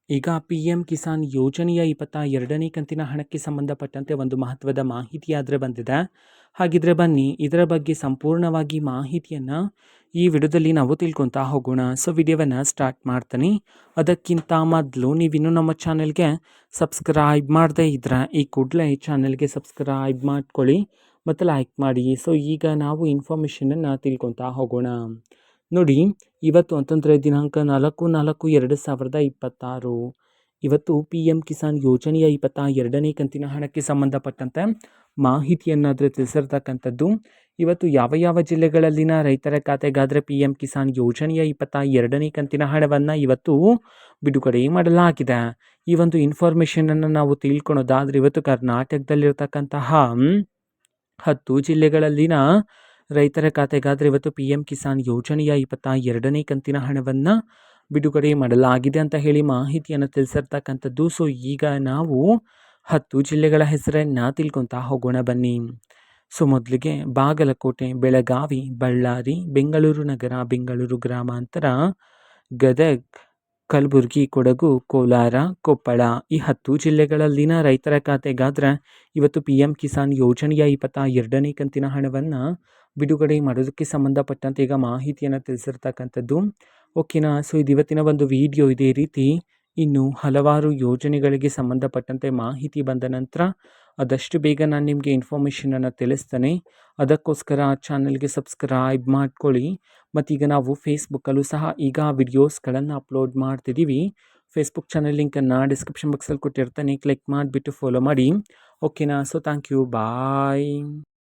ಈಗ P M Kisan ಯೋಜನೆಯ 22ನೇ ಕಂತಿನ ಹಣಕ್ಕೆ ಸಂಬಂಧಪಟ್ಟಂತೆ ಒಂದು ಮಹತ್ವದ ಮಾಹಿತಿಯಾದರೆ ಬಂದಿದೆ. ಹಾಗಿದ್ರೆ ಬನ್ನಿ ಇದರ ಬಗ್ಗೆ ಸಂಪೂರ್ಣವಾಗಿ ಮಾಹಿತಿಯನ್ನು ಈ ವಿಡಿಯೋದಲ್ಲಿ ನಾವು ತಿಳ್ಕೊತಾ ಹೋಗೋಣ. ಸೊ ವಿಡಿಯೋವನ್ನು ಸ್ಟಾರ್ಟ್ ಮಾಡ್ತೀನಿ. ಅದಕ್ಕಿಂತ ಮೊದಲು ನೀವಿನ್ನೂ ನಮ್ಮ ಚಾನೆಲ್ಗೆ ಸಬ್ಸ್ಕ್ರೈಬ್ ಮಾಡದೇ ಇದ್ದರೆ ಈ ಕೂಡಲೇ ಚಾನೆಲ್ಗೆ ಸಬ್ಸ್ಕ್ರೈಬ್ ಮಾಡ್ಕೊಳ್ಳಿ ಮತ್ತು ಲೈಕ್ ಮಾಡಿ. ಸೊ ಈಗ ನಾವು ಇನ್ಫಾರ್ಮೇಷನನ್ನು ತಿಳ್ಕೊತಾ ಹೋಗೋಣ. ನೋಡಿ, ಇವತ್ತು ಅಂತಂದರೆ ದಿನಾಂಕ 4/4/2026 ಇವತ್ತು ಪಿ ಎಂ ಕಿಸಾನ್ ಯೋಜನೆಯ 22ನೇ ಕಂತಿನ ಹಣಕ್ಕೆ ಸಂಬಂಧಪಟ್ಟಂತೆ ಮಾಹಿತಿಯನ್ನಾದರೆ ತಿಳಿಸಿರ್ತಕ್ಕಂಥದ್ದು. ಇವತ್ತು ಯಾವ ಯಾವ ಜಿಲ್ಲೆಗಳಲ್ಲಿನ ರೈತರ ಖಾತೆಗಾದರೆ ಪಿ ಎಂ ಕಿಸಾನ್ ಯೋಜನೆಯ 22ನೇ ಕಂತಿನ ಹಣವನ್ನು ಇವತ್ತು ಬಿಡುಗಡೆ ಮಾಡಲಾಗಿದೆ. ಈ ಒಂದು ಇನ್ಫಾರ್ಮೇಷನನ್ನು ನಾವು ತಿಳ್ಕೊಳೋದಾದರೆ ಇವತ್ತು ಕರ್ನಾಟಕದಲ್ಲಿರ್ತಕ್ಕಂತಹ 10 ಜಿಲ್ಲೆಗಳಲ್ಲಿನ ರೈತರ ಖಾತೆಗಾದರೆ ಇವತ್ತು ಪಿ ಎಂ ಕಿಸಾನ್ ಯೋಜನೆಯ 22ನೇ ಕಂತಿನ ಹಣವನ್ನು ಬಿಡುಗಡೆ ಮಾಡಲಾಗಿದೆ ಅಂತ ಹೇಳಿ ಮಾಹಿತಿಯನ್ನು ತಿಳಿಸಿರ್ತಕ್ಕಂಥದ್ದು. ಸೊ ಈಗ ನಾವು 10 ಜಿಲ್ಲೆಗಳ ಹೆಸರನ್ನು ತಿಳ್ಕೊತಾ ಹೋಗೋಣ ಬನ್ನಿ. ಸೊ ಮೊದಲಿಗೆ ಬಾಗಲಕೋಟೆ, ಬೆಳಗಾವಿ, ಬಳ್ಳಾರಿ, ಬೆಂಗಳೂರು ನಗರ, ಬೆಂಗಳೂರು ಗ್ರಾಮಾಂತರ, ಗದಗ್, ಕಲಬುರಗಿ, ಕೊಡಗು, ಕೋಲಾರ, ಕೊಪ್ಪಳ ಈ 10 ಜಿಲ್ಲೆಗಳಲ್ಲಿನ ರೈತರ ಖಾತೆಗಾದರೆ ಇವತ್ತು ಪಿ ಎಂ ಕಿಸಾನ್ ಯೋಜನೆಯ 22ನೇ ಕಂತಿನ ಹಣವನ್ನು ಬಿಡುಗಡೆ ಮಾಡೋದಕ್ಕೆ ಸಂಬಂಧಪಟ್ಟಂತೆ ಈಗ ಮಾಹಿತಿಯನ್ನು ತಿಳಿಸಿರ್ತಕ್ಕಂಥದ್ದು. ಓಕೆನಾ. ಸೊ ಇದು ಇವತ್ತಿನ ಒಂದು ವಿಡಿಯೋ. ಇದೇ ರೀತಿ ಇನ್ನು ಹಲವಾರು ಯೋಜನೆಗಳಿಗೆ ಸಂಬಂಧಪಟ್ಟಂತೆ ಮಾಹಿತಿ ಬಂದ ನಂತರ ಆದಷ್ಟು ಬೇಗ ನಾನು ನಿಮಗೆ ಇನ್ಫಾರ್ಮೇಷನನ್ನು ತಿಳಿಸ್ತೇನೆ. ಅದಕ್ಕೋಸ್ಕರ ಚಾನಲ್ಗೆ ಸಬ್ಸ್ಕ್ರೈಬ್ ಮಾಡ್ಕೊಳ್ಳಿ. ಮತ್ತೀಗ ನಾವು ಫೇಸ್ಬುಕ್ಕಲ್ಲೂ ಸಹ ಈಗ ವಿಡಿಯೋಸ್ಗಳನ್ನು ಅಪ್ಲೋಡ್ ಮಾಡ್ತಿದ್ದೀವಿ. ಫೇಸ್ಬುಕ್ ಚಾನಲ್ ಲಿಂಕನ್ನು ಡಿಸ್ಕ್ರಿಪ್ಷನ್ ಬಾಕ್ಸಲ್ಲಿ ಕೊಟ್ಟಿರ್ತಾನೆ, ಕ್ಲಿಕ್ ಮಾಡಿಬಿಟ್ಟು ಫಾಲೋ ಮಾಡಿ. ಓಕೆನಾ. So thank you, bye.